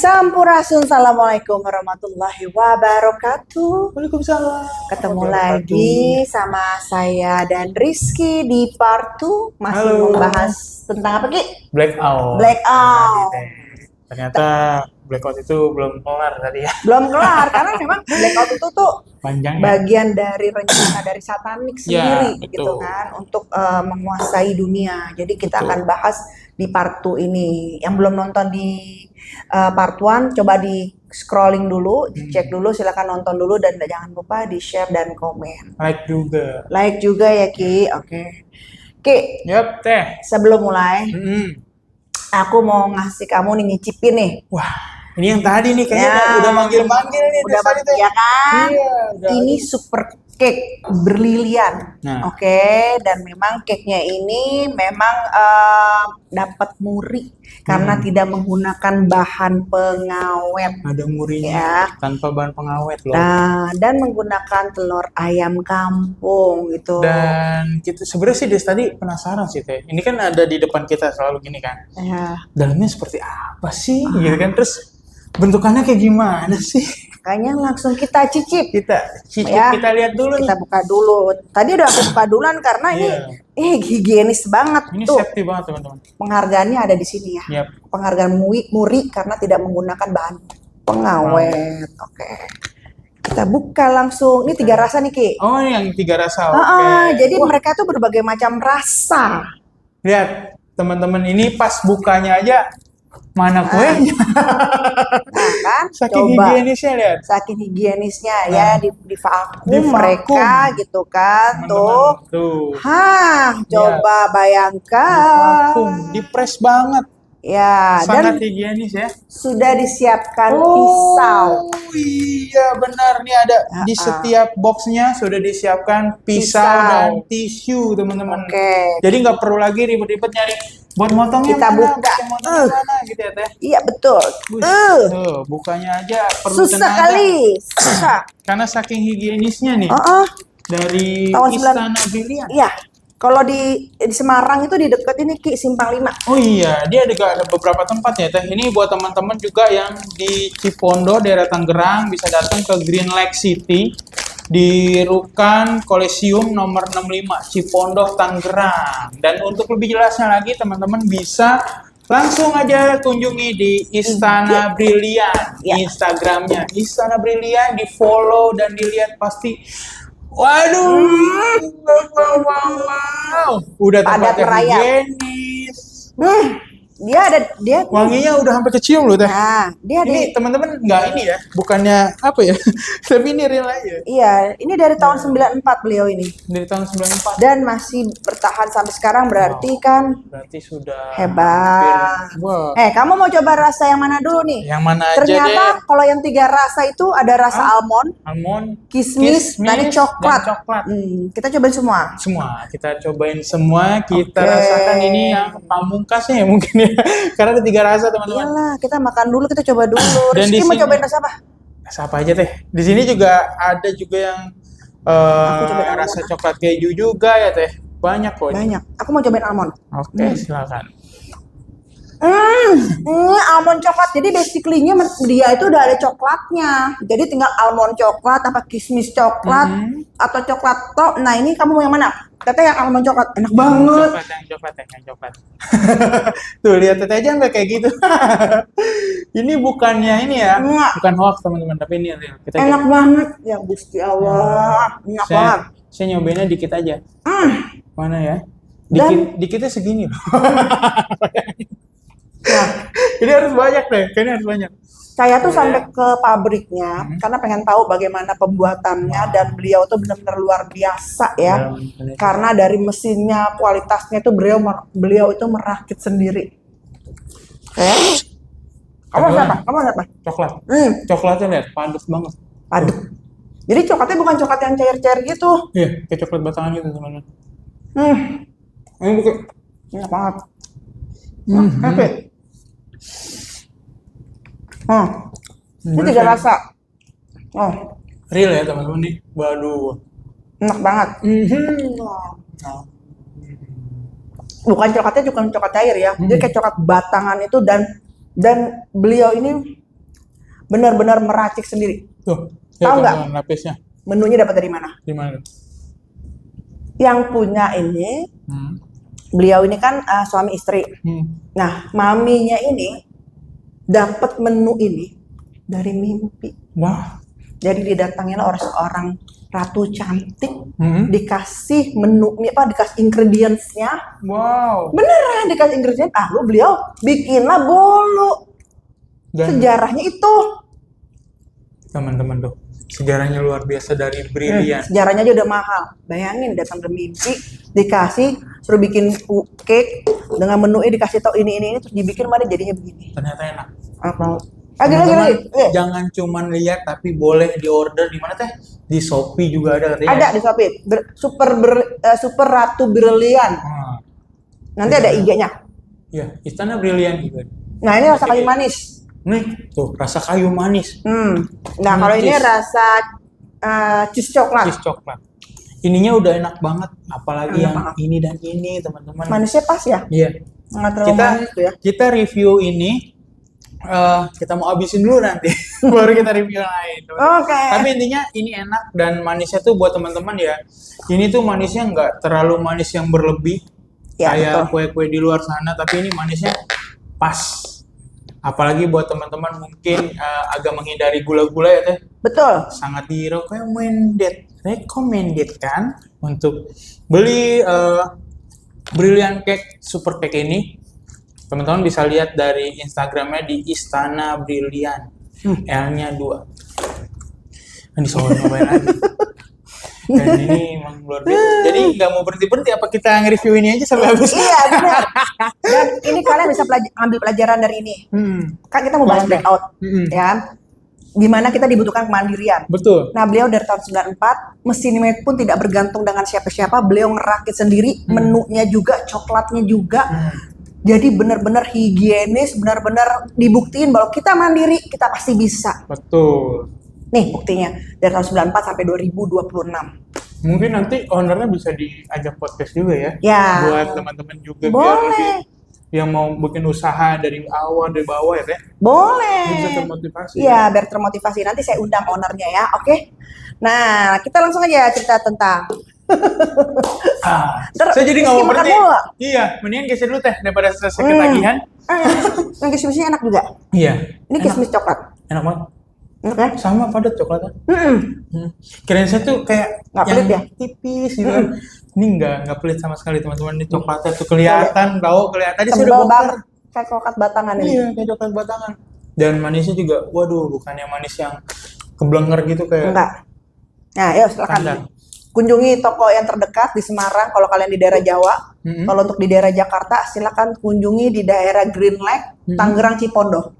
Sampurasun, Assalamualaikum warahmatullahi wabarakatuh. Waalaikumsalam. Ketemu Wabarakatuh. lagi sama saya dan Rizky di part 2. Masih Halo. membahas tentang apa, Ki? Blackout. Blackout. Ternyata blackout itu belum kelar tadi ya. Belum kelar, karena memang blackout itu tuh Panjang ya. bagian dari rencana dari satanik sendiri, betul. gitu kan, untuk menguasai dunia. Jadi kita Betul. akan bahas di part 2 ini. Yang belum nonton di part 1, coba di scrolling dulu, dicek dulu, silakan nonton dulu, dan jangan lupa di share dan komen. Like juga. Like juga ya, Ki. Oke. Ki, Yap, teh. sebelum mulai, Mm-mm. aku mau ngasih kamu nih, nyicipin nih. Wah, ini yang tadi nih kayaknya Ya, udah manggil-manggil nih. udah tadi, teh. ya kan? Iya, udah. Ini super cake berlilian. Nah. Oke, dan memang cake-nya ini memang dapat muri karena tidak menggunakan bahan pengawet. Ada murinya Ya. tanpa bahan pengawet loh. Nah, dan menggunakan telur ayam kampung gitu. Dan kita sebenarnya sih dari tadi penasaran sih teh. Ini kan ada di depan kita selalu gini kan. Ya, Dalamnya seperti apa sih gitu kan, terus bentukannya kayak gimana sih, kayaknya langsung kita cicip. kita cicip, Ya, kita lihat dulu Kita nih. buka dulu. Tadi udah aku buka duluan karena ini higienis banget Ini tuh. safety banget teman-teman. Penghargaannya ada di sini ya. Yap. Penghargaan muri karena tidak menggunakan bahan pengawet. Oke. Kita buka langsung. Ini 3 rasa nih, Ki. Oh, ini yang 3 rasa. Oke. Jadi mereka tuh berbagai macam rasa. Lihat teman-teman, ini pas bukanya aja mana kuenya. Nah, kan? Saking Coba. higienisnya lihat. Saking higienisnya ya di vakum Di vakum. mereka gitu kan. Teman-teman, tuh. Hah, coba Di bayangkan. vakum, di press banget. Ya, dan Sangat higienis ya. sudah disiapkan pisau. Oh iya benar, nih ada di setiap boxnya sudah disiapkan pisau dan tisu teman-teman. Oke. Jadi nggak perlu lagi ribet-ribet nyari buat motongnya Kita mana, buka. buat motongnya mana gitu ya teh. Iya, betul. Tuh bukanya aja perlu Susah tenaga. kali. Susah. Karena saking higienisnya nih dari Tahun Istana Brilian. Iya. Kalau di Semarang itu di dekat ini, Ki, Simpang 5. Oh iya, dia juga ada beberapa tempat ya teh. Ini buat teman-teman juga yang di Cipondo, daerah Tangerang, bisa datang ke Green Lake City di Rukan Kolesium nomor 65 Cipondo, Tangerang. Dan untuk lebih jelasnya lagi, teman-teman bisa langsung aja kunjungi di Istana Brilian, Ya. Instagramnya Istana Brilian, di follow dan dilihat pasti. Waduh, wow. Udah Padat tempatnya merayap. higienis. Dia Wanginya udah sampai kecium loh teh. Nah, dia Ini teman-teman nggak ini ya, bukannya apa ya, tapi ini real aja. iya, ini dari tahun 94 beliau ini. Dari tahun 94. Dan masih bertahan sampai sekarang, berarti kan Berarti sudah hebat. hampir- Wah. Kamu mau coba rasa yang mana dulu nih? Yang mana aja Ternyata deh. kalau yang 3 rasa itu ada rasa almond, Almond, kismis, tadi coklat. dan coklat. Kita cobain semua. Semua kita cobain semua, kita Oke. rasakan ini yang pamungkasnya ya mungkin ya. Karena ada 3 rasa teman-teman. Iyalah, kita makan dulu, kita coba dulu. Dan Rizky di mau sini- cobain rasa apa? Rasa apa aja teh? Di sini juga ada juga yang cobain almond. rasa coklat keju juga ya teh. Banyak kok. ini. Banyak. Aku mau cobain almond. Oke, silakan. Almond coklat. Jadi basically-nya dia itu udah ada coklatnya. Jadi tinggal almond coklat, apa kismis coklat, atau coklat tok. Nah, ini kamu mau yang mana? Teteh yang almond coklat. Enak banget. Coklat, yang coklat. Tuh lihat teteh aja nggak kayak gitu. Ini bukannya ini ya, Enggak. bukan hoax teman-teman, tapi ini real. Kita Enak banget. Ya Gusti Allah. Enak banget. saya nyobainnya dikit aja. Mana ya? Dikitnya segini loh. Nah, Ini harus banyak deh, kayaknya harus banyak. saya tuh sampai ke pabriknya karena pengen tahu bagaimana pembuatannya, dan beliau tuh benar-benar luar biasa ya. Karena dari mesinnya, kualitasnya itu beliau itu merakit sendiri. Oke. Kamu siapa? Kamu siapa? Coklat. Coklatnya lihat, padat banget. Padat. Jadi coklatnya bukan coklat yang cair-cair gitu. Iya, kayak coklat batangan gitu teman-teman. Ini bukan. Enak banget. Oke. Ini 3 rasa. Real ya teman-teman nih. Waduh. Enak banget. Bukan coklatnya, bukan coklat cair ya. Jadi kayak coklat batangan itu, dan beliau ini benar-benar meracik sendiri. Tuh, Tahu nggak? teman-teman, lapisnya. Menunya dapat dari mana? Gimana? Yang punya ini, beliau ini kan suami istri. Nah, maminya ini dapat menu ini dari mimpi. Wah. Jadi didatangilah oleh seorang ratu cantik, dikasih menu, dikasih ingredients-nya. Wow. Beneran dikasih ingredients. Lalu beliau bikinlah bolu. Dan Sejarahnya itu. teman-teman tuh, sejarahnya luar biasa dari Brilian. Sejarahnya aja udah mahal. Bayangin datang bermimpi, dikasih, suruh bikin cake dengan menunya, dikasih tau ini terus dibikin mana jadinya begini. Ternyata enak. Apa? Teman-teman, jangan cuman lihat tapi boleh di order di mana teh? Di Shopee juga ada katanya. Ada di Shopee. Super Ratu Brilian. Nanti ada IG-nya. Iya, Istana Brilian juga. Nah, ini rasa kayu manis. Nih, tuh rasa kayu manis. Nah, kalau ini rasa cheese coklat. Cheese coklat. Ininya udah enak banget, apalagi Enak yang banget. ini dan ini, teman-teman. Manisnya pas ya? Iya. Nggak terlalu manis tuh ya. Kita review ini, kita mau habisin dulu nanti, baru kita review lain. Oke. Tapi intinya ini enak dan manisnya tuh buat teman-teman ya. Ini tuh manisnya nggak terlalu manis yang berlebih, Ya, kayak betul. kue-kue di luar sana, tapi ini manisnya pas. Apalagi buat teman-teman mungkin agak menghindari gula-gula ya teh. Betul. Sangat recommended kan untuk beli Brilliant Cake Super Cake ini. Teman-teman bisa lihat dari Instagramnya di Istana Brilian. L-nya 2. Ini soal nyobain lagi. Dan ini emang luar biasa. Jadi nggak mau berhenti-berhenti, apa kita nge-review ini aja sampai habis? Iya, benar. Dan ini kalian bisa ambil pelajaran dari ini. Kan kita mau bahas blackout, ya. Gimana kita dibutuhkan kemandirian. Betul. Nah, beliau dari tahun 94, mesin made pun tidak bergantung dengan siapa-siapa. Beliau ngerakit sendiri, menunya juga, coklatnya juga. Jadi benar-benar higienis, benar-benar dibuktiin bahwa kita mandiri, kita pasti bisa. Betul. Nih buktinya, dari tahun 94 sampai 2026. Mungkin nanti ownernya bisa diajak podcast juga ya. Ya. Buat teman-teman juga biar Boleh. lebih yang mau bikin usaha dari awal, dari bawah ya teh. Boleh. Bisa termotivasi. Iya, biar termotivasi. Nanti saya undang ownernya ya, oke? Nah, kita langsung aja cerita tentang. Saya jadi nggak mau makan berhenti. mulu nggak? Iya, mendingan geser dulu teh daripada selesai ketagihan. Yang kismisnya enak juga. Iya. Ini kismis coklat. Enak banget. Enak kan? Sama padat coklatnya. Kirain saya tuh kayak Nggak pelit ya? tipis gitu. Ini nggak pelit sama sekali teman-teman. Ini coklatnya tuh kelihatan, kelihatan. Tadi saya udah Tebal bongkar. banget. Kayak coklat batangan ini. Iya, kayak coklat batangan. Dan manisnya juga, waduh, bukan yang manis yang keblenger gitu kayak. Enggak. Nah, yuk silakan. Standar. Kunjungi toko yang terdekat di Semarang kalau kalian di daerah Jawa. Kalau untuk di daerah Jakarta, silakan kunjungi di daerah Green Lake, Tangerang, Cipondo.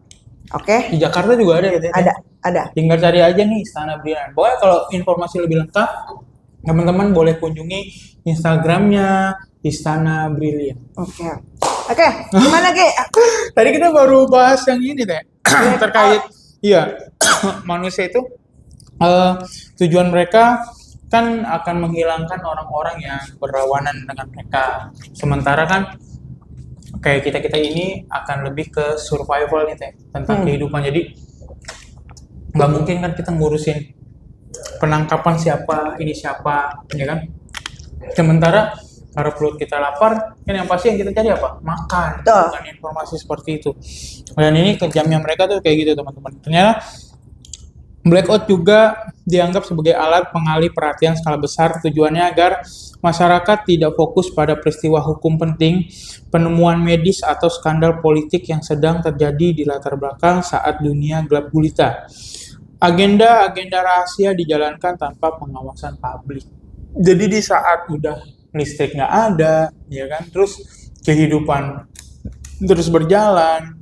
Oke? Di Jakarta juga ada gitu ya? Ada. Tinggal cari aja nih Istana Brilian. Pokoknya kalau informasi lebih lengkap, teman-teman boleh kunjungi Instagramnya Istana Brilian. Oke, gimana Ge? Tadi kita baru bahas yang ini teh terkait manusia itu tujuan mereka kan akan menghilangkan orang-orang yang berlawanan dengan mereka. Sementara kan kayak kita ini akan lebih ke survival nih teh, tentang kehidupan. Jadi nggak mungkin kan kita ngurusin penangkapan siapa, ini siapa, ya kan? Sementara kalau perut kita lapar, kan yang pasti yang kita cari apa? Makan, Betul. bukan informasi seperti itu. Dan ini kejamnya mereka tuh kayak gitu teman-teman. Ternyata blackout juga dianggap sebagai alat pengalih perhatian skala besar, tujuannya agar masyarakat tidak fokus pada peristiwa hukum penting, penemuan medis atau skandal politik yang sedang terjadi di latar belakang saat dunia gelap gulita. Agenda-agenda rahasia dijalankan tanpa pengawasan publik. Jadi di saat udah listrik nggak ada, ya kan, terus kehidupan terus berjalan,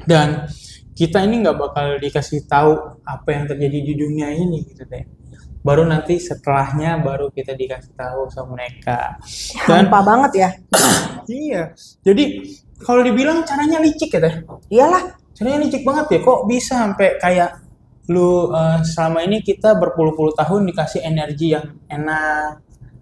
dan kita ini nggak bakal dikasih tahu apa yang terjadi di dunia ini gitu deh. Baru nanti setelahnya baru kita dikasih tahu sama mereka. Dan Hampa banget ya. iya, jadi kalau dibilang caranya licik ya teh. Iyalah. Caranya licik banget ya, kok bisa sampai kayak lu selama ini kita berpuluh-puluh tahun dikasih energi yang enak,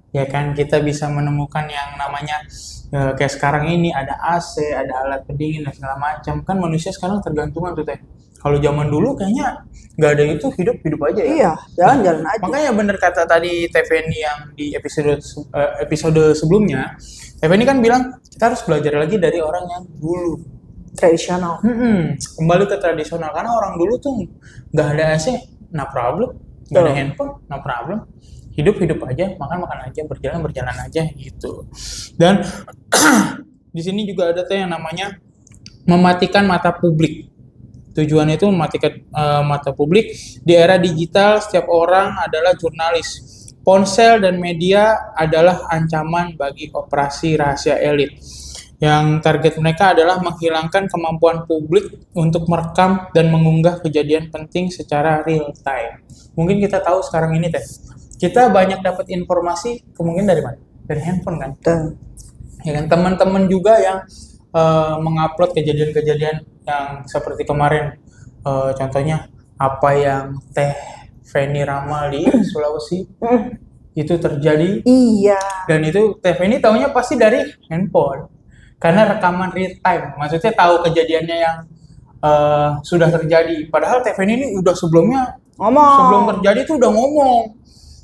ya kan kita bisa menemukan yang namanya kayak sekarang ini ada AC, ada alat pendingin dan segala macam. Kan manusia sekarang tergantungan tuh teh. Kalau zaman dulu kayaknya nggak ada itu, hidup aja ya. Iya, jalan-jalan aja. Makanya bener kata tadi TVNI yang di episode sebelumnya, TVNI kan bilang kita harus belajar lagi dari orang yang dulu. Tradisional. Kembali ke tradisional karena orang dulu tuh nggak ada AC, no problem, nggak ada Betul. handphone, no problem, hidup aja, makan aja, berjalan aja gitu. Dan di sini juga ada tuh yang namanya mematikan mata publik. Tujuannya itu mematikan mata publik. Di era digital, setiap orang adalah jurnalis. Ponsel dan media adalah ancaman bagi operasi rahasia elit. Yang target mereka adalah menghilangkan kemampuan publik untuk merekam dan mengunggah kejadian penting secara real time. Mungkin kita tahu sekarang ini teh, kita banyak dapat informasi kemungkinan dari mana? Dari handphone kan? Betul. Ya kan, teman-teman juga yang mengupload kejadian-kejadian yang seperti kemarin, contohnya apa yang Teh Feni ramal di Sulawesi itu terjadi, Iya. dan itu Teh Feni taunya pasti dari handphone karena rekaman real time, maksudnya tahu kejadiannya yang sudah terjadi. Padahal Teh Feni ini udah sebelum Ngomong. terjadi tuh udah ngomong,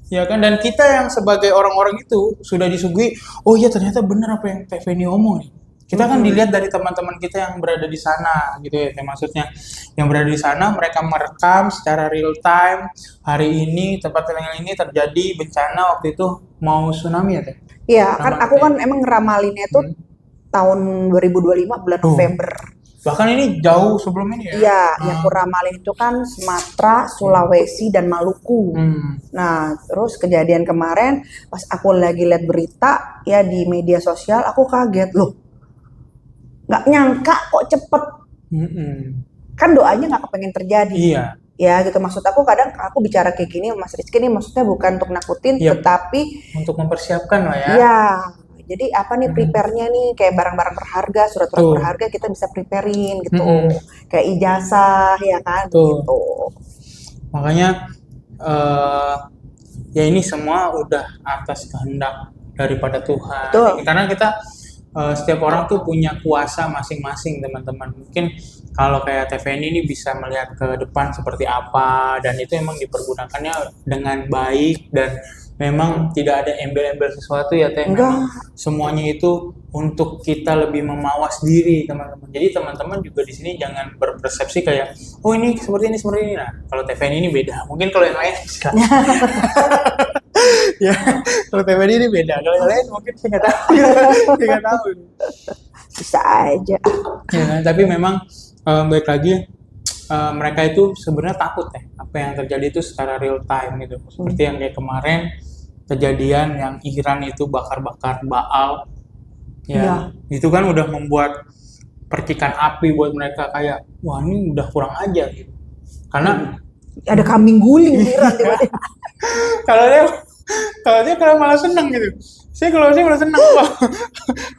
ya kan. Dan kita yang sebagai orang-orang itu sudah disuguhi, oh iya ternyata benar apa yang Teh Feni ngomong nih. Kita kan dilihat dari teman-teman kita yang berada di sana gitu ya, maksudnya yang berada di sana mereka merekam secara real time, hari ini tempat yang ini terjadi bencana, waktu itu mau tsunami ya Teh. Iya, kan Ramal aku Teh. kan emang ngeramalin itu tahun 2025 bulan Tuh. November. Bahkan ini jauh sebelum ini ya. Iya, yang aku ramalin itu kan Sumatera, Sulawesi, dan Maluku. Nah, terus kejadian kemarin pas aku lagi lihat berita ya di media sosial, aku kaget loh. Nggak nyangka kok cepet. Kan doanya nggak kepengen terjadi. Iya. Ya gitu, maksud aku kadang aku bicara kayak gini Mas Rizky ini maksudnya bukan untuk nakutin, Yep. tetapi Untuk mempersiapkan lah ya. ya jadi apa nih prepare-nya nih, kayak barang-barang berharga, surat-surat Tuh. berharga kita bisa preparein gitu. Kayak ijazah ya kan Tuh. gitu. Makanya ya ini semua udah atas kehendak daripada Tuhan. Betul. Karena kita setiap orang tuh punya kuasa masing-masing teman-teman. Mungkin kalau kayak TVN ini bisa melihat ke depan seperti apa, dan itu emang dipergunakannya dengan baik, dan memang tidak ada embel-embel sesuatu ya Teh. Enggak. Memang semuanya itu untuk kita lebih memawas diri teman-teman. Jadi teman-teman juga di sini jangan berpersepsi kayak oh ini seperti ini. Nah kalau TVN ini beda. Mungkin kalau yang lain bisa. Ya, kalau TVN ini beda. Kalau yang lain mungkin saya nggak tahu. Saya nggak tahu. Bisa aja. Ya, kan? Tapi memang baik lagi mereka itu sebenarnya takut ya apa yang terjadi itu secara real time gitu. Seperti yang kayak kemarin kejadian yang Iran itu bakar-bakar Baal. Ya, itu kan udah membuat percikan api buat mereka kayak wah ini udah kurang ajar gitu. Karena Ada kambing guling di Iran tiba-tiba. kalau dia malah seneng gitu. Kalau saya malah seneng, wah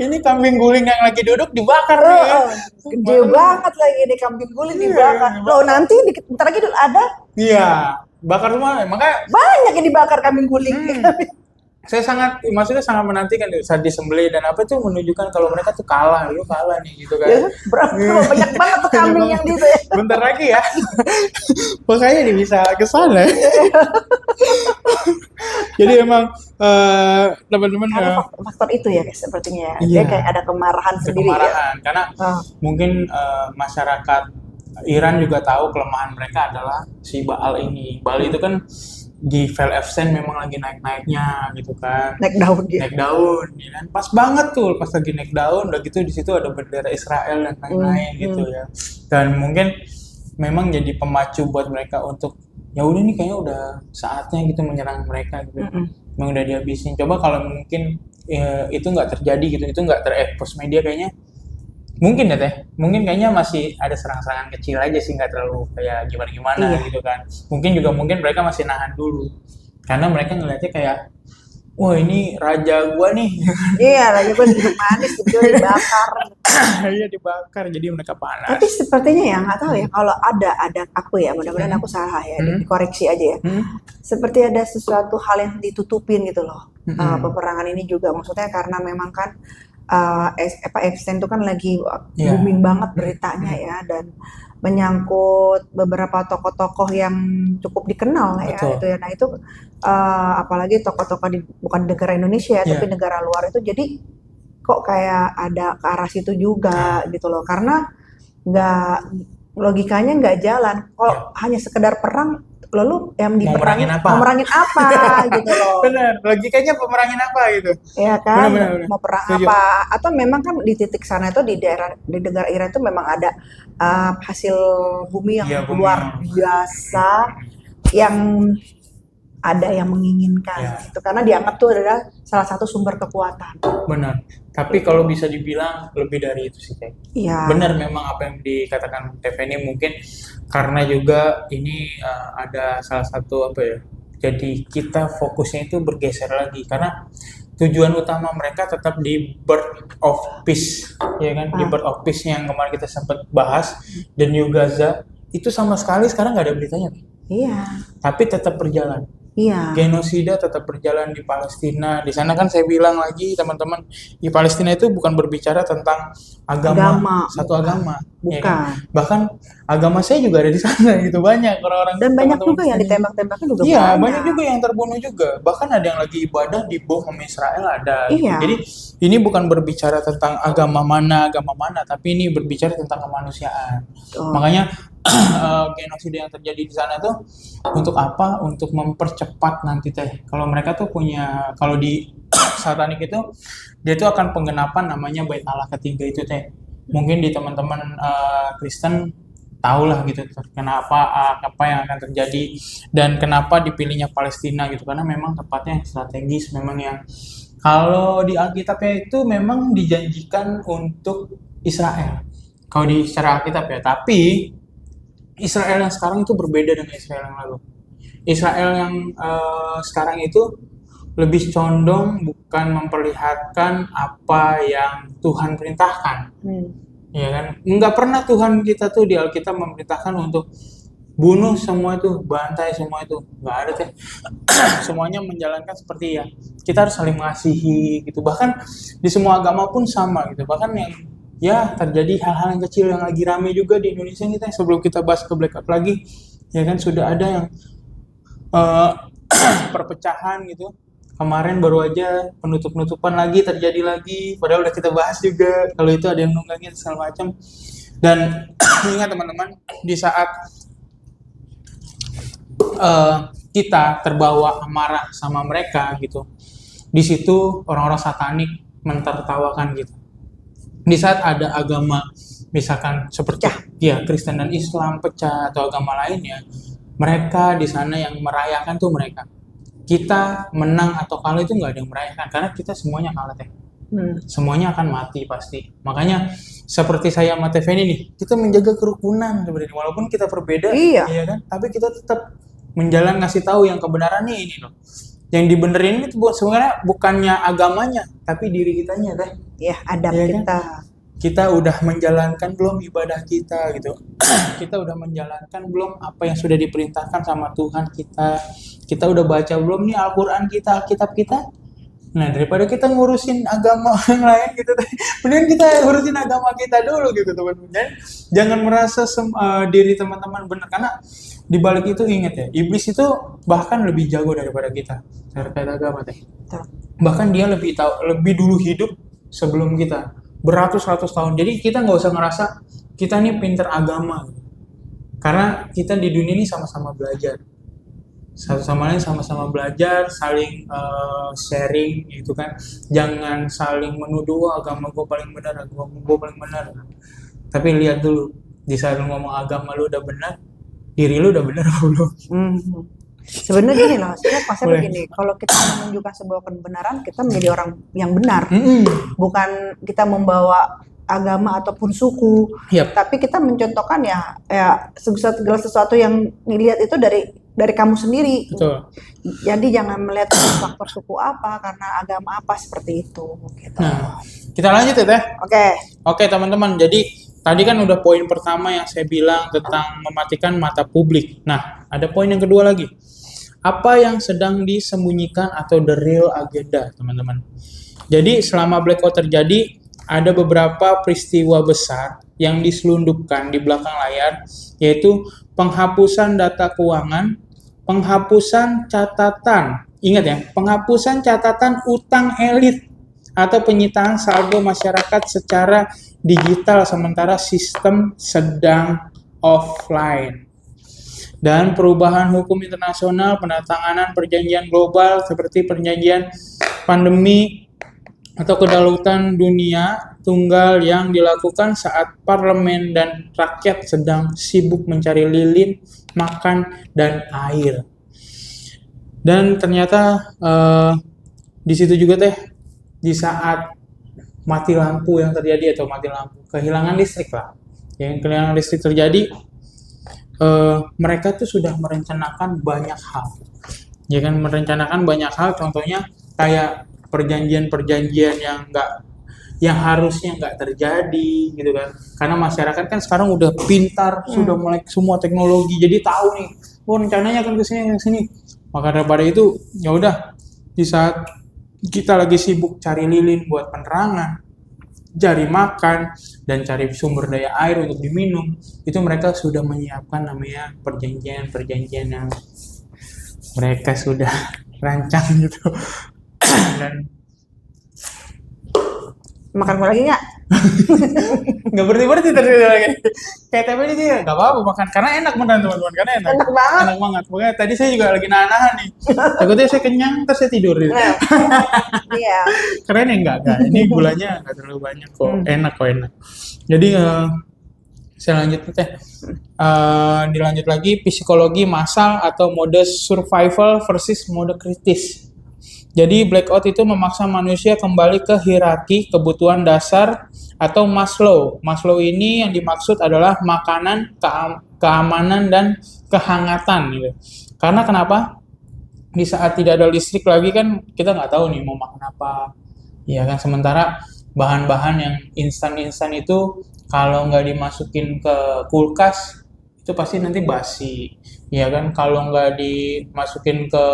ini kambing guling yang lagi duduk dibakar nih ya. Gede banget lagi nih kambing guling dibakar. Loh nanti bentar lagi ada Iya, bakar semua. Makanya banyak yang dibakar kambing guling. saya maksudnya sangat menantikan saat disembelih, dan apa tuh menunjukkan kalau mereka tuh kalah nih gitu kan. Ya, berapa banyak banget tuh kambing yang gitu ya. Bentar lagi ya. Makanya nih bisa ke sana. Jadi emang teman-teman Karena faktor itu ya guys, sepertinya ya. Iya. Dia kayak ada kemarahan sendiri ya. kemarahan karena mungkin masyarakat Iran juga tahu kelemahan mereka adalah si Baal ini. Baal itu kan di Velefsen memang lagi naik-naiknya gitu kan. Naik daun dia. Naik daun, ya kan? Pas banget tuh pas lagi naik daun, udah gitu di situ ada bendera Israel dan lain-lain gitu ya. Dan mungkin memang jadi pemacu buat mereka untuk ya udah nih kayaknya udah saatnya gitu menyerang mereka gitu. Memang udah dihabisin. Coba kalau mungkin itu nggak terjadi gitu, itu nggak terekspos media kayaknya. Mungkin ya Teh, mungkin kayaknya masih ada serang-serangan kecil aja sih, nggak terlalu kayak gimana-gimana gitu kan. Mungkin mereka masih nahan dulu, karena mereka ngeliatnya kayak wah ini raja gua nih. Iya, lagi gue hidup manis gitu dibakar. Iya dibakar jadi mereka panas. Tapi sepertinya ya nggak tahu ya kalau ada aku ya, mudah-mudahan aku salah ya, dikoreksi aja ya. Seperti ada sesuatu hal yang ditutupin gitu loh. Peperangan ini juga maksudnya karena memang kan Epstein itu kan lagi booming banget beritanya ya, dan menyangkut beberapa tokoh-tokoh yang cukup dikenal ya Betul. itu ya. Nah itu apalagi tokoh-tokoh bukan di negara Indonesia tapi negara luar itu, jadi kok kayak ada ke arah situ juga gitu loh, karena nggak, logikanya nggak jalan kalau hanya sekedar perang, lalu yang diperangin mau merangin apa gitu loh. Bener, logikanya pemerangin apa gitu. Ya kan, Bener. mau perang Setuju. apa, atau memang kan di titik sana itu di negara Iran itu memang ada hasil bumi yang Iya, bumi luar biasa yang ada yang menginginkan itu, karena dianggap tuh adalah salah satu sumber kekuatan. Benar. Tapi kalau bisa dibilang lebih dari itu sih, Teh. Iya. Benar memang apa yang dikatakan TV ini, mungkin karena juga ini ada salah satu apa ya. Jadi kita fokusnya itu bergeser lagi karena tujuan utama mereka tetap di birth of peace, ya kan? Di birth of peace yang kemarin kita sempat bahas, The New Gaza itu sama sekali sekarang nggak ada beritanya. Iya. Tapi tetap berjalan. Iya. Genosida tetap berjalan di Palestina. Di sana kan saya bilang lagi teman-teman, di Palestina itu bukan berbicara tentang agama satu bukan. agama, Bukan. ya kan? Bahkan agama saya juga ada di sana gitu, banyak orang-orang. Dan banyak teman-teman juga yang sini. ditembak-tembakin juga Iya, banyak juga yang terbunuh juga. Bahkan ada yang lagi ibadah di bom sama Israel ada. Gitu. Iya. Jadi ini bukan berbicara tentang agama mana, tapi ini berbicara tentang kemanusiaan. Makanya genosida yang terjadi di sana tuh untuk apa? Untuk mempercepat nanti Teh. Kalau mereka tuh punya, kalau di satanik itu dia tuh akan penggenapan namanya Bait Allah ketiga itu Teh. Mungkin di teman-teman Kristen tahulah gitu kenapa apa yang akan terjadi dan kenapa dipilihnya Palestina gitu, karena memang tempatnya yang strategis, memang yang kalau di Alkitabnya itu memang dijanjikan untuk Israel. Kalau di secara Alkitab ya, tapi Israel yang sekarang itu berbeda dengan Israel yang lalu. Israel yang sekarang itu lebih condong bukan memperlihatkan apa yang Tuhan perintahkan. Ya kan? Nggak pernah Tuhan kita tuh di Alkitab memerintahkan untuk bunuh semua itu, bantai semua itu. Nggak ada Teh. Semuanya menjalankan seperti ya, kita harus saling mengasihi gitu. Bahkan di semua agama pun sama gitu. Bahkan yang ya terjadi hal-hal yang kecil yang lagi rame juga di Indonesia nih Teh, sebelum kita bahas ke blackout lagi ya kan, sudah ada yang perpecahan gitu. Kemarin baru aja penutupan lagi terjadi lagi, padahal udah kita bahas juga kalau itu ada yang nunggangin segala macam. Dan ingat teman-teman, di saat kita terbawa amarah sama mereka gitu, di situ orang-orang satanik mentertawakan gitu. Di saat ada agama misalkan seperti Kristen dan Islam pecah atau agama lainnya, mereka di sana yang merayakan tuh mereka. Kita menang atau kalah itu nggak ada yang merayakan karena kita semuanya kalah Teh. Semuanya akan mati pasti. Makanya seperti saya sama TV ini nih, kita menjaga kerukunan sebenarnya walaupun kita berbeda, iya kan? Tapi kita tetap menjalan ngasih tahu yang kebenarannya ini loh. Yang dibenerin itu sebenarnya bukannya agamanya, tapi diri kitanya Teh. Ya, adab ya kita. Kan? Kita udah menjalankan belum ibadah kita gitu. Kita udah menjalankan belum apa yang sudah diperintahkan sama Tuhan kita. Kita udah baca belum nih Al-Qur'an kita, Alkitab kita. Nah, daripada kita ngurusin agama yang lain gitu, mending kita ngurusin agama kita dulu gitu teman-teman. Jangan merasa diri teman-teman benar, karena di balik itu ingat ya, iblis itu bahkan lebih jago daripada kita terkait agama Teh. Bahkan dia lebih dulu hidup sebelum kita, beratus-ratus tahun. Jadi kita nggak usah ngerasa kita nih pinter agama, karena kita di dunia ini sama-sama belajar, satu sama lain sama-sama belajar, saling sharing gitu kan. Jangan saling menuduh agama gue paling benar, agama gue paling benar. Tapi lihat dulu, di saat lu ngomong agama lu udah benar, diri lu udah benar belum? Sebenarnya gini loh, sebenarnya konsepnya begini, kalau kita menunjukkan sebuah kebenaran, kita menjadi orang yang benar, bukan kita membawa agama ataupun suku, tapi kita mencontohkan ya segala sesuatu yang dilihat itu dari dari kamu sendiri. Betul. Jadi jangan melihat faktor suku apa, karena agama apa, seperti itu. Gitu. Nah, kita lanjut ya Teh. Oke. Oke teman-teman, jadi tadi kan udah poin pertama yang saya bilang tentang mematikan mata publik. Nah, ada poin yang kedua lagi. Apa yang sedang disembunyikan atau the real agenda, teman-teman. Jadi selama blackout terjadi, ada beberapa peristiwa besar yang diselundupkan di belakang layar, yaitu penghapusan data keuangan, penghapusan catatan, ingat ya, penghapusan catatan utang elit, atau penyitaan saldo masyarakat secara digital sementara sistem sedang offline. Dan perubahan hukum internasional, penandatanganan perjanjian global seperti perjanjian pandemi atau kedaulatan dunia tunggal yang dilakukan saat parlemen dan rakyat sedang sibuk mencari lilin, makan, dan air. Dan ternyata di situ juga Teh, di saat mati lampu yang terjadi atau mati lampu, kehilangan listrik lah. Yang kehilangan listrik terjadi, mereka tuh sudah merencanakan banyak hal. Ya kan, merencanakan banyak hal, contohnya kayak perjanjian-perjanjian yang harusnya nggak terjadi gitu kan. Karena masyarakat kan sekarang udah pintar, sudah mulai semua teknologi, jadi tahu nih, oh rencananya akan ke sini. Maka daripada itu, ya udah, di saat kita lagi sibuk cari lilin buat penerangan, cari makan, dan cari sumber daya air untuk diminum, itu mereka sudah menyiapkan namanya perjanjian-perjanjian yang mereka sudah rancang gitu. Dan Makan lagi nggak? nggak berhenti tadi lagi. Kayak tempe ini dia nggak apa-apa makan karena enak beneran teman-teman, karena enak. Enak banget. Enak banget. Pokoknya tadi saya juga lagi nahan nih. Takutnya saya kenyang terus saya tidur gitu. Nah, iya. Keren ya enggak? Ini gulanya nggak terlalu banyak kok. Enak kok, enak. Jadi saya lanjut Teh. Dilanjut lagi, psikologi massal atau mode survival versus mode kritis. Jadi blackout itu memaksa manusia kembali ke hierarki kebutuhan dasar atau Maslow. Maslow ini yang dimaksud adalah makanan, keamanan, dan kehangatan gitu. Karena kenapa? Di saat tidak ada listrik lagi kan kita nggak tahu nih mau makan apa. Ya kan, sementara bahan-bahan yang instan-instan itu kalau nggak dimasukin ke kulkas itu pasti nanti basi. Ya kan, kalau nggak dimasukin ke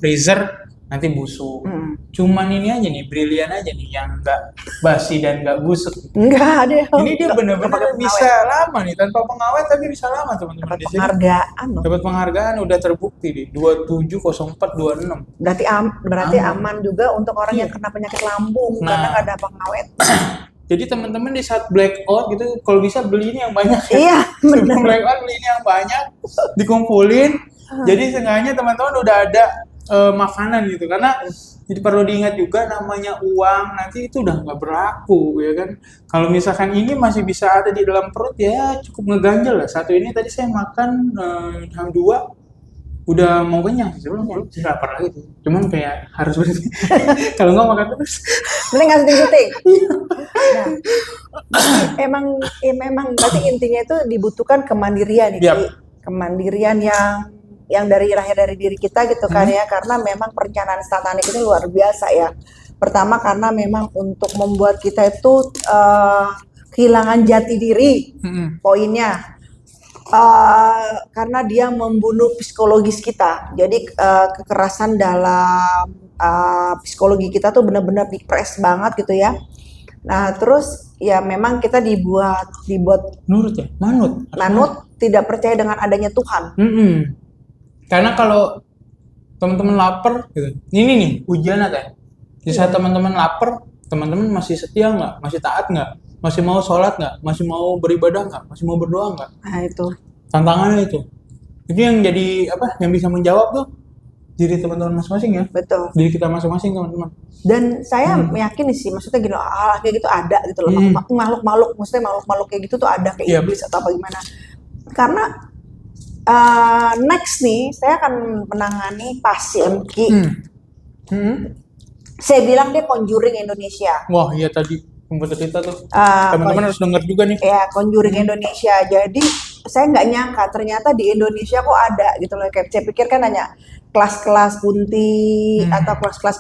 freezer nanti busuk. Cuman ini aja nih, brilian aja nih yang nggak basi dan nggak busuk. Enggak ada. Ini dia benar-benar bisa lama nih, tanpa pengawet tapi bisa lama teman-teman di sini. Penghargaan loh. Dapat penghargaan, udah terbukti nih 270426. Berarti aman juga untuk orang yang kena penyakit lambung karena nggak ada pengawet. Jadi teman-teman di saat blackout gitu, kalau bisa beli ini yang banyak. Iya, benar. Blackout beli ini yang banyak, dikumpulin. Jadi seenggaknya teman-teman udah ada makanan gitu, karena jadi perlu diingat juga namanya uang nanti itu udah nggak berlaku ya kan. Kalau misalkan ini masih bisa ada di dalam perut ya cukup ngeganjel lah. Satu ini tadi saya makan jam 2 udah mau kenyang, sebelum lapar lagi tuh. Cuman kayak harus berhenti. Kalau nggak makan terus. Mending nggak syuting. Nah, memang berarti intinya itu dibutuhkan kemandirian itu, kemandirian yang lahir dari diri kita gitu kan ya, karena memang perencanaan satanik ini luar biasa ya. Pertama karena memang untuk membuat kita itu kehilangan jati diri, poinnya. Karena dia membunuh psikologis kita. Jadi kekerasan dalam psikologi kita tuh benar-benar dipres banget gitu ya. Nah terus ya memang kita dibuat nurut ya, manut, tidak percaya dengan adanya Tuhan. Karena kalau teman-teman lapar gitu, ini nih ujiannya Teh. Di saat teman-teman lapar, teman-teman masih setia nggak, masih taat nggak, masih mau sholat nggak, masih mau beribadah nggak, masih mau berdoa nggak? Nah itu tantangannya itu yang jadi yang bisa menjawab tuh diri teman-teman masing-masing ya. Betul. Diri kita masing-masing teman-teman. Dan saya yakin sih, maksudnya gini, kayak gitu ada gitu loh, makhluk-makhluk, maksudnya makhluk-makhluk kayak gitu tuh ada kayak iblis atau apa gimana. Karena next nih saya akan menangani pasien Ki. Saya bilang dia Conjuring Indonesia. Wah iya tadi komputer kita tuh. Teman-teman harus dengar juga nih. Ya Conjuring Indonesia. Jadi saya nggak nyangka ternyata di Indonesia kok ada gitu loh. Kayak saya pikir kan hanya kelas-kelas kunti atau kelas-kelas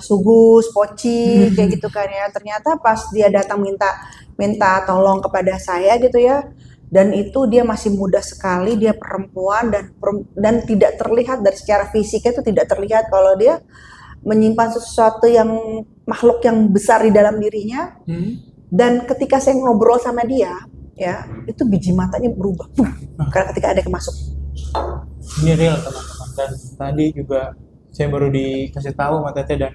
sugus, poci kayak gitu kan ya. Ternyata pas dia datang minta tolong kepada saya gitu ya. Dan itu dia masih muda sekali, dia perempuan dan tidak terlihat dari secara fisiknya itu tidak terlihat kalau dia menyimpan sesuatu yang makhluk yang besar di dalam dirinya. Dan ketika saya ngobrol sama dia, ya itu biji matanya berubah karena ketika ada yang masuk. Ini real teman-teman, dan tadi juga saya baru dikasih tahu sama Teteh dan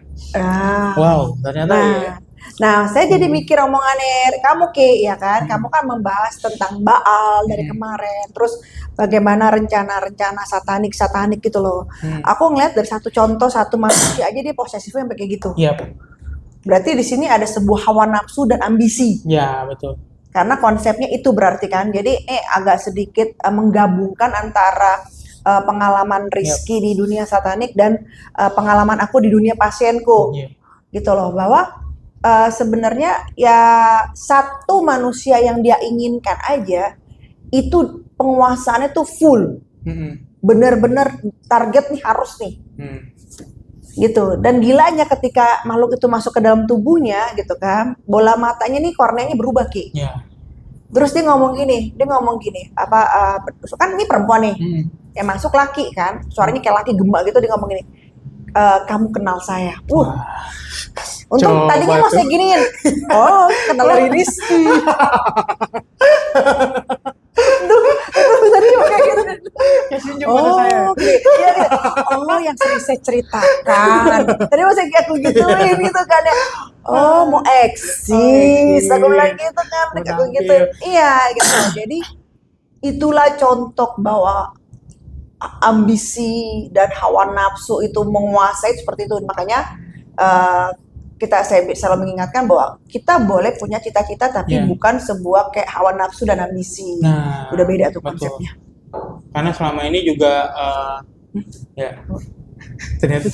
wow, ternyata ya. Nah, saya jadi mikir omongannya kamu Ki, ya kan? Kamu kan membahas tentang Baal dari kemarin, terus bagaimana rencana-rencana satanik gitu loh. Aku ngeliat dari satu contoh, satu manusia aja dia posesifnya kayak gitu. Iya. Berarti di sini ada sebuah hawa nafsu dan ambisi. Ya, betul. Karena konsepnya itu berarti kan. Jadi agak sedikit menggabungkan antara pengalaman Rizky di dunia satanik dan pengalaman aku di dunia pasienku. Gitu loh, bahwa sebenarnya ya satu manusia yang dia inginkan aja itu penguasaannya tuh full, bener-bener target nih harus nih, gitu. Dan gilanya ketika makhluk itu masuk ke dalam tubuhnya, gitu kan, bola matanya nih korneanya berubah Ki. Terus dia ngomong gini, kan ini perempuan nih, yang masuk laki kan, suaranya kayak laki gembak gitu, dia ngomong gini, kamu kenal saya, untung tadinya mau saya giniin. Oh, kenal dari Rizky. Itu tadi kayak gitu. Iya. Oh, yang sering saya ceritakan. Tadi mau saya aku gituin gitu kan ya. Oh, mau eksis. Aku bilang gitu kan. Aku gitu. Iya, gitu. Jadi itulah contoh bahwa ambisi dan hawa nafsu itu menguasai seperti itu. Makanya saya selalu mengingatkan bahwa kita boleh punya cita-cita tapi bukan sebuah kayak hawa nafsu dan ambisi. Udah beda tuh konsepnya. Karena selama ini juga ternyata.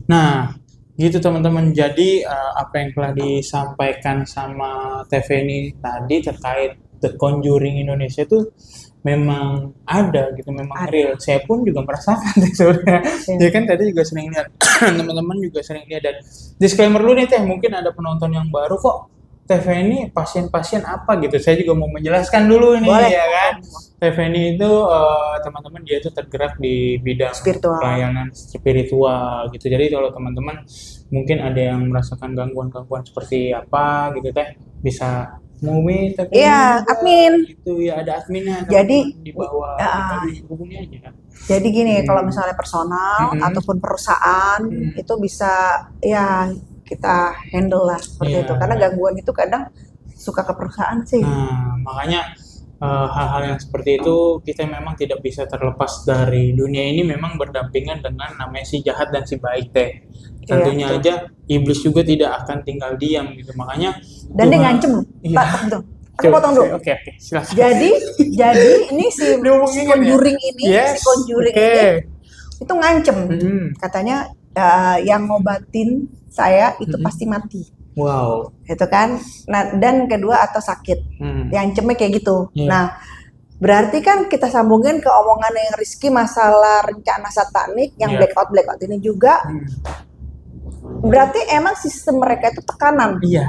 Nah, gitu teman-teman. Jadi apa yang telah disampaikan sama TV ini tadi terkait The Conjuring Indonesia itu memang ada gitu, memang real. Saya pun juga merasakan sebenarnya. Ya kan tadi juga sering lihat, teman-teman juga sering lihat. Dan disclaimer dulu nih Teh, mungkin ada penonton yang baru kok TV ini pasien-pasien apa gitu. Saya juga mau menjelaskan dulu ini. Boleh. Ya kan. TV ini itu teman-teman dia itu tergerak di bidang pelayanan spiritual gitu. Jadi kalau teman-teman mungkin ada yang merasakan gangguan-gangguan seperti apa gitu Teh, bisa tapi admin itu ya, ada adminnya. Jadi di bawah hubungi aja kan. Jadi gini, kalau misalnya personal ataupun perusahaan itu bisa ya kita handle lah seperti itu, karena gangguan itu kadang suka ke perusahaan sih. Nah, makanya hal-hal yang seperti itu kita memang tidak bisa terlepas dari dunia ini, memang berdampingan dengan namanya si jahat dan si baik Teh. Tentunya aja iblis juga tidak akan tinggal diam gitu, makanya dan dia ngancem. Aku potong dulu. Oke, silakan. Jadi ini si Conjuring ini, itu ngancem. Katanya yang ngobatin saya itu pasti mati. Wow. Itu kan. Nah, dan kedua atau sakit. Diancemnya kayak gitu. Nah, berarti kan kita sambungin ke omongan yang Rizky masalah rencana satanik yang blackout ini juga. Berarti emang sistem mereka itu tekanan. Iya,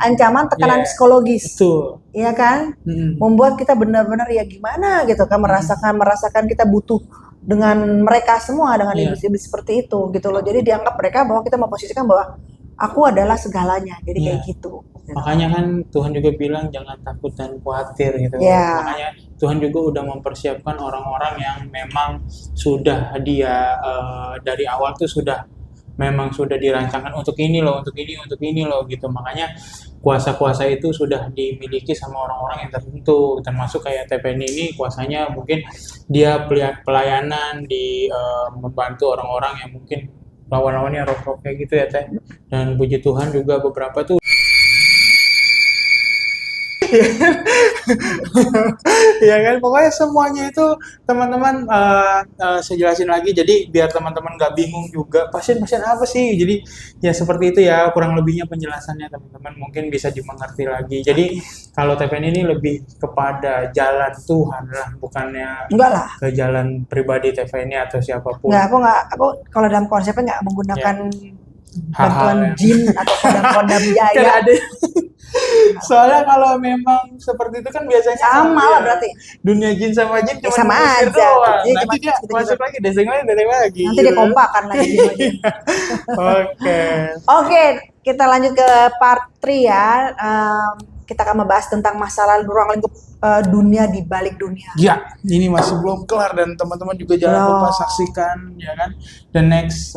ancaman tekanan psikologis. Betul. Iya kan? Membuat kita benar-benar ya gimana gitu kan, merasakan kita butuh dengan mereka semua, dengan iblis-iblis seperti itu gitu loh. Jadi dianggap mereka bahwa kita memposisikan bahwa aku adalah segalanya. Jadi kayak gitu. Makanya kan Tuhan juga bilang jangan takut dan khawatir gitu. Makanya Tuhan juga udah mempersiapkan orang-orang yang memang sudah dia dari awal tuh memang sudah dirancangkan untuk ini loh gitu. Makanya kuasa-kuasa itu sudah dimiliki sama orang-orang yang tertentu, termasuk kayak TPN ini kuasanya mungkin dia pelayanan di membantu orang-orang yang mungkin lawan-lawannya rock-rock kayak gitu ya Teh. Dan puji Tuhan juga beberapa tuh Ya kan, pokoknya semuanya itu teman-teman saya jelasin lagi, jadi biar teman-teman nggak bingung juga pasien-pasien apa sih. Jadi ya seperti itu ya kurang lebihnya penjelasannya teman-teman, mungkin bisa dimengerti lagi. Jadi kalau TPN ini lebih kepada jalan Tuhan lah, bukannya Enggak lah. ke jalan pribadi TPN atau siapapun. Aku kalau dalam konsepnya nggak menggunakan Hal-hal bantuan yang- jin atau kodam-kodam Kan jaya. ada. Soalnya kalau memang seperti itu kan biasanya Sama kalau lah ya, berarti. dunia jin sama jin Ya cuma sama mengusir aja. doang. Iya, Nanti cuma dia gitu-gitu. masuk lagi, deseng lagi. Nanti dia kompakan lagi. Oke. Oke, kita lanjut ke part 3 ya. Kita akan membahas tentang masalah ruang lingkup dunia di balik dunia. Ya, ini masih belum kelar dan teman-teman juga jangan Belum. lupa saksikan ya kan the next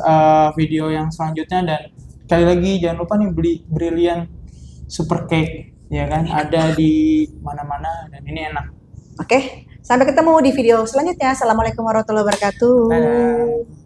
video yang selanjutnya, dan sekali lagi jangan lupa nih beli Brilliant Super Cake ya kan, ada di mana-mana dan ini enak. Oke, sampai ketemu di video selanjutnya. Assalamualaikum warahmatullahi wabarakatuh. Dadah.